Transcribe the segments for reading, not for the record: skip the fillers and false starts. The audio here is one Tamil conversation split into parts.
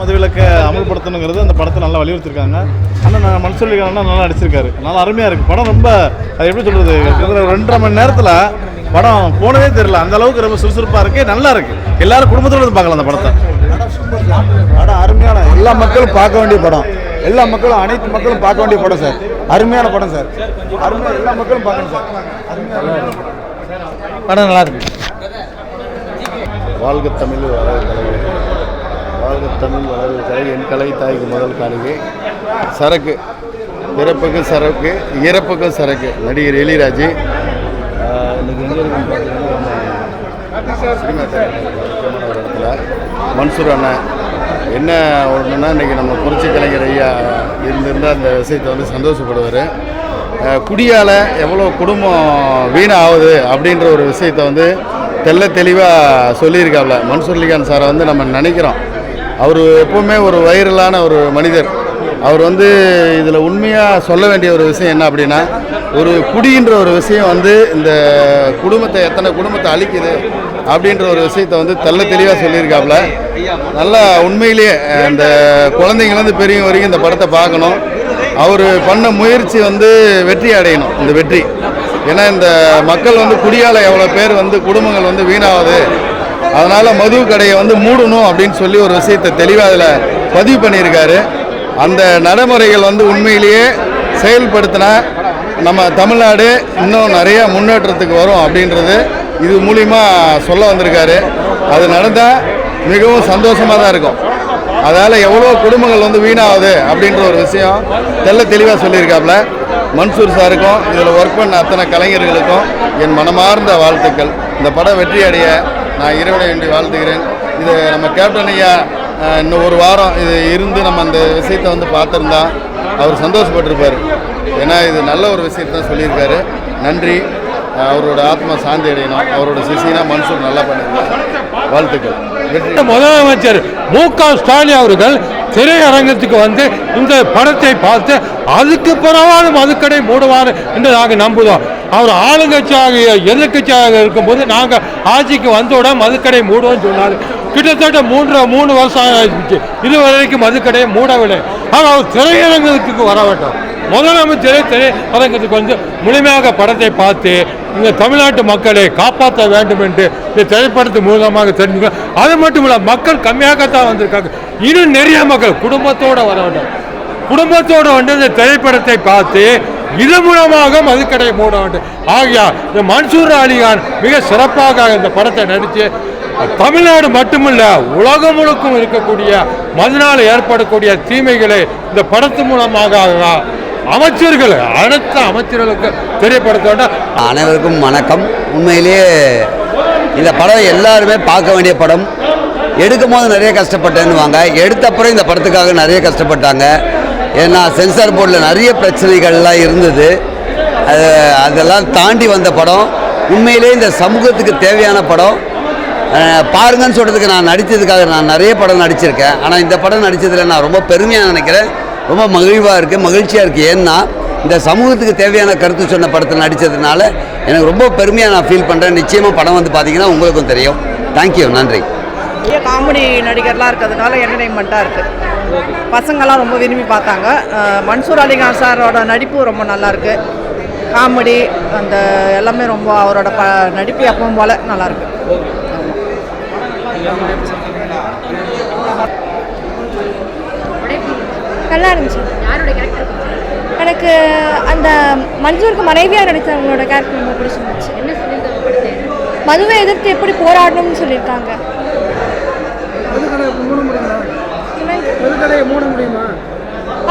மதுவிலக்கை அமல்படுத்தணுங்கிறது அந்த படத்தை நல்லா வலியுறுத்திருக்காங்க. ஆனால் மன்சூர் அலிகான் நல்லா நடிச்சிருக்காரு. நல்லா அருமையாக இருக்குது படம். ரொம்ப அது எப்படி சொல்கிறது, 2.5 மணி நேரத்தில் படம் போனதே தெரியல. அந்த அளவுக்கு ரொம்ப சுறுசுறுப்பாக இருக்குது, நல்லா இருக்குது. எல்லாரும் குடும்பத்தோடு பார்க்கலாம் அந்த படத்தை. படம் அருமையான, எல்லா மக்களும் பார்க்க வேண்டிய படம். எல்லா மக்களும், அனைத்து மக்களும் பார்க்க வேண்டிய படம் சார். அருமையான படம் சார். அருமையாக எல்லா மக்களும் பார்க்கணும் சார். படம் நல்லா இருக்கு. வாழ்க தமிழ் வளர்க கலை, வாழ்க தமிழ் வளர்க கலை, என் கலை தாய்க்கு முதல் காணிக்கை. சரக்கு, பிறப்புக்கும் சரக்கு, இறப்புக்கும் சரக்கு. நடிகர் எலிராஜ் இன்றைக்கி எங்கே இருக்குன்னு பார்த்தீங்கன்னா ஒரு இடத்துல மன்சூர் அண்ணன் என்ன ஒன்றுன்னா, இன்றைக்கி நம்ம புரட்சி கலைஞர் ஐயா இருந்திருந்தால் அந்த விஷயத்தை வந்து சந்தோஷப்படுவார். குடியால் எவ்வளோ குடும்பம் வீணாகுது அப்படின்ற ஒரு விஷயத்தை வந்து தெல்ல தெளிவாக சொல்லியிருக்காப்ல. மன்சூர் அலிகான் சாரை வந்து நம்ம நினைக்கிறோம். அவர் எப்போவுமே ஒரு வைரலான ஒரு மனிதர். அவர் வந்து இதில் உண்மையாக சொல்ல வேண்டிய ஒரு விஷயம் என்ன அப்படின்னா, ஒரு குடின்ற ஒரு விஷயம் வந்து இந்த குடும்பத்தை, எத்தனை குடும்பத்தை அழிக்குது அப்படின்ற ஒரு விஷயத்தை வந்து தெல்ல தெளிவாக சொல்லியிருக்காப்புல. நல்லா உண்மையிலேயே அந்த குழந்தைங்கலேருந்து பெரியவங்க வரைக்கும் இந்த படத்தை பார்க்கணும். அவர் பண்ண முயற்சி வந்து வெற்றி அடையணும். இந்த வெற்றி ஏன்னா இந்த மக்கள் வந்து குடியால் எவ்வளோ பேர் வந்து குடும்பங்கள் வந்து வீணாகுது, அதனால் மது கடையை வந்து மூடணும் அப்படின்னு சொல்லி ஒரு விஷயத்தை தெளிவாக அதில் பதிவு பண்ணியிருக்காரு. அந்த நடைமுறைகள் வந்து உண்மையிலேயே செயல்படுத்தினா நம்ம தமிழ்நாடு இன்னும் நிறைய முன்னேற்றத்துக்கு வரும் அப்படின்றது இது மூலிமா சொல்ல வந்திருக்காரு. அது நடந்தால் மிகவும் சந்தோஷமாக தான் இருக்கும். அதால் எவ்வளோ குடும்பங்கள் வந்து வீணாகுது அப்படின்ற ஒரு விஷயம் தெல்ல தெளிவாக சொல்லியிருக்காப்புல. மன்சூர் சாருக்கும் இதில் ஒர்க் பண்ண அத்தனை கலைஞர்களுக்கும் என் மனமார்ந்த வாழ்த்துக்கள். இந்த படம் வெற்றி அடைய நான் இறைவனை வேண்டி வாழ்த்துக்கிறேன். இது நம்ம கேப்டன் ஐயா இன்னும் ஒரு வாரம் இது இருந்து நம்ம அந்த விஷயத்தை வந்து பார்த்துருந்தா அவர் சந்தோஷப்பட்டிருப்பார். ஏன்னா இது நல்ல ஒரு விஷயத்தை தான் சொல்லியிருக்காரு. நன்றி. அவரோட ஆத்மா சாந்தி அடையணும். அவரோட சிசினா மன்சூர் நல்லா பண்ணியிருக்காரு. வாழ்த்துக்கள். முதலமைச்சர் மு.க. ஸ்டாலின் அவர்கள் திரையரங்கத்துக்கு வந்து இந்த படத்தை பார்த்து அதுக்கு பிறவாத மதுக்கடை மூடுவார் என்று நாங்கள் நம்புவோம். அவர் ஆளுங்கட்சியாக எதிர்கட்சியாக இருக்கும்போது நாங்கள் ஆட்சிக்கு வந்தவுடன் மதுக்கடை மூடுவோம்னு சொன்னார். கிட்டத்தட்ட 3 வருஷம் ஆகிடுச்சு, இதுவரைக்கும் மதுக்கடையை மூடவில்லை. ஆனால் அவர் திரையரங்கத்துக்கு வர வேண்டும். முதலமைச்சரே திரையரங்கத்துக்கு வந்து முழுமையாக படத்தை பார்த்து இந்த தமிழ்நாட்டு மக்களை காப்பாற்ற வேண்டும் என்று இந்த திரைப்படத்தின் மூலமாக தெரிஞ்சுக்க. அது மட்டும் இல்லை, மக்கள் கம்மியாகத்தான் வந்திருக்காங்க. இன்னும் நிறைய மக்கள் குடும்பத்தோடு வர வேண்டும். குடும்பத்தோடு வந்து இந்த திரைப்படத்தை பார்த்து இது மூலமாக மதுக்கடை மூட வேண்டும். ஆகியா இந்த மன்சூர் அலிகான் மிக சிறப்பாக இந்த படத்தை நடித்து தமிழ்நாடு மட்டுமல்ல உலகம் முழுக்கும் இருக்கக்கூடிய மதுனால் ஏற்படக்கூடிய தீமைகளை இந்த படத்து மூலமாக அமைச்சர்கள், அனைத்து அமைச்சர்களுக்கு தெரியப்படுத்த வேண்டும். அனைவருக்கும் வணக்கம். உண்மையிலேயே இந்த படம் எல்லாருமே பார்க்க வேண்டிய படம். எடுக்கும் போது நிறைய கஷ்டப்பட்டேன்னுவாங்க, எடுத்தப்புறம் இந்த படத்துக்காக நிறைய கஷ்டப்பட்டாங்க. ஏன்னா சென்சார் போர்டில் நிறைய பிரச்சனைகள்லாம் இருந்தது. அதெல்லாம் தாண்டி வந்த படம். உண்மையிலே இந்த சமூகத்துக்கு தேவையான படம். பாருங்கன்னு சொல்கிறதுக்கு நான் நடித்ததுக்காக நான் நிறைய படம் நடிச்சிருக்கேன். ஆனால் இந்த படம் நடித்ததில் நான் ரொம்ப பெருமையாக நினைக்கிறேன். ரொம்ப மகிழ்வாக இருக்குது, மகிழ்ச்சியாக இருக்குது. ஏன்னா இந்த சமூகத்துக்கு தேவையான கருத்து சொன்ன படத்தில் நடித்ததுனால எனக்கு ரொம்ப பெருமையாக நான் ஃபீல் பண்ணுறேன். நிச்சயமாக படம் வந்து பார்த்தீங்கன்னா உங்களுக்கும் தெரியும். தேங்க்யூ, நன்றி. காமெடி நடிகர்லாம் இருக்கிறதுனால என்டர்டெயின்மெண்ட்டாக இருக்குது. பசங்கள்லாம் ரொம்ப விரும்பி பார்த்தாங்க. மன்சூர் அலிகான் சாரோட நடிப்பு ரொம்ப நல்லாயிருக்கு. காமெடி அந்த எல்லாமே ரொம்ப அவரோட நடிப்பு எப்பவும் போல் நல்லாயிருக்கு. நல்லா இருந்துச்சு. எனக்கு அந்த மன்சூருக்கு மனைவியாக நடித்தவங்களோட கேரக்டர் ரொம்ப பிடிச்சிருந்துச்சு. மதுவை எதிர்த்து எப்படி போராடணும்னு சொல்லியிருக்காங்க.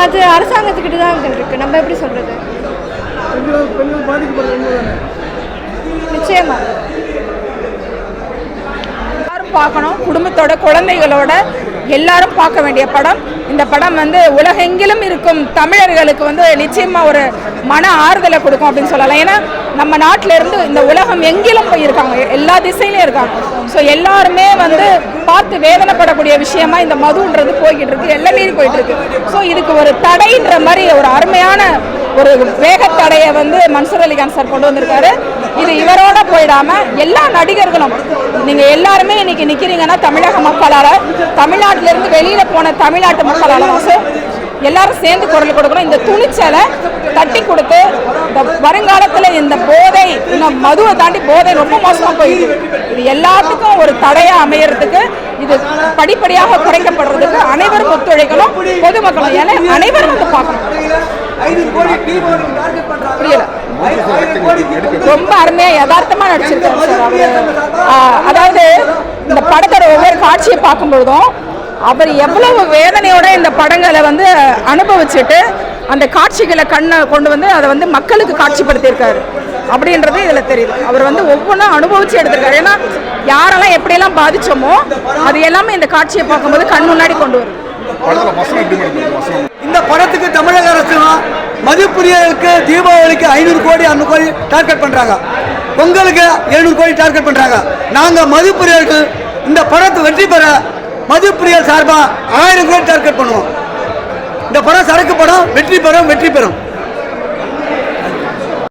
அது அரசாங்கத்துக்கிட்ட தான் இருக்கு, நம்ம எப்படி சொல்றது. நிச்சயமா பார்க்கணும். குடும்பத்தோட, குழந்தைகளோட எல்லாரும் பார்க்க வேண்டிய படம். இந்த படம் வந்து உலகெங்கிலும் இருக்கும் தமிழர்களுக்கு வந்து நிச்சயமாக ஒரு மன ஆறுதலை கொடுக்கும் அப்படின்னு சொல்லலாம். ஏன்னா நம்ம நாட்டில் இருந்து இந்த உலகம் எங்கிலும் போயிருக்காங்க, எல்லா திசையிலும் இருக்காங்க. ஸோ எல்லாருமே வந்து பார்த்து வேதனைப்படக்கூடிய விஷயமா இந்த மதுன்றது போய்கிட்டு இருக்கு, எல்லாம் மீறி போயிட்டு இருக்கு. ஸோ இதுக்கு ஒரு தடைன்ற மாதிரி ஒரு அருமையான ஒரு வேகத்தடையை வந்து மன்சூர் அலிகான் சார் கொண்டு வந்திருக்காரு. இது இவரோட போயிடாம எல்லா நடிகர்களும் நீங்க எல்லாருமே இன்னைக்கு நிக்கிறீங்கன்னா தமிழக மக்களால, தமிழ்நாட்டில இருந்து வெளியில போன தமிழ்நாட்டு மக்களால எல்லாரும் சேர்ந்து குரல் கொடுக்கணும். இந்த துணிச்சலை தட்டி கொடுத்து இந்த வருங்காலத்தில் இந்த போதை, இன்னும் மதுவை தாண்டி போதை ரொம்ப மோசமாக போயிடுது. இது எல்லாத்துக்கும் ஒரு தடையா அமையறதுக்கு, இது படிப்படியாக குறைக்கப்படுறதுக்கு அனைவரும் ஒத்துழைக்கணும், பொதுமக்களும். ஏன்னா அனைவரும் வந்து பார்க்கணும். புரியல, ரொம்ப அருமையா யதார்த்தமா நடிச்சிருக்காரு சார் அவரு. அதாவது இந்த படத்தோட ஒவ்வொரு காட்சியை பார்க்கும்பொழுதும் அவர் எவ்வளவு வேதனையோட இந்த படங்களை வந்து அனுபவிச்சுட்டு அந்த காட்சிகளை கண்ணை கொண்டு வந்து அதை வந்து மக்களுக்கு காட்சிப்படுத்தியிருக்காரு அப்படின்றது இதில் தெரியுது. அவர் வந்து ஒவ்வொன்றும் அனுபவிச்சு எடுத்திருக்காரு. ஏன்னா யாரெல்லாம் எப்படியெல்லாம் பாதிச்சோமோ அது எல்லாமே இந்த காட்சியை பார்க்கும்போது கண் முன்னாடி கொண்டு வரும். இந்த படத்துக்கு தமிழக அரசு மதுப்பிரியர்களுக்கு தீபாவளிக்கு 500 கோடி 600 கோடி டார்கெட் பண்ணுறாங்க, பொங்கலுக்கு 700 கோடி டார்கெட் பண்ணுறாங்க. நாங்கள் மதுப்பிரியர்கள் இந்த படத்தை வெற்றி பெற மதுப்பிரியர் சார்பாக 1000 கோடி டார்கெட் பண்ணுவோம். இந்த படம் சரக்கு படம் வெற்றி பெறும்.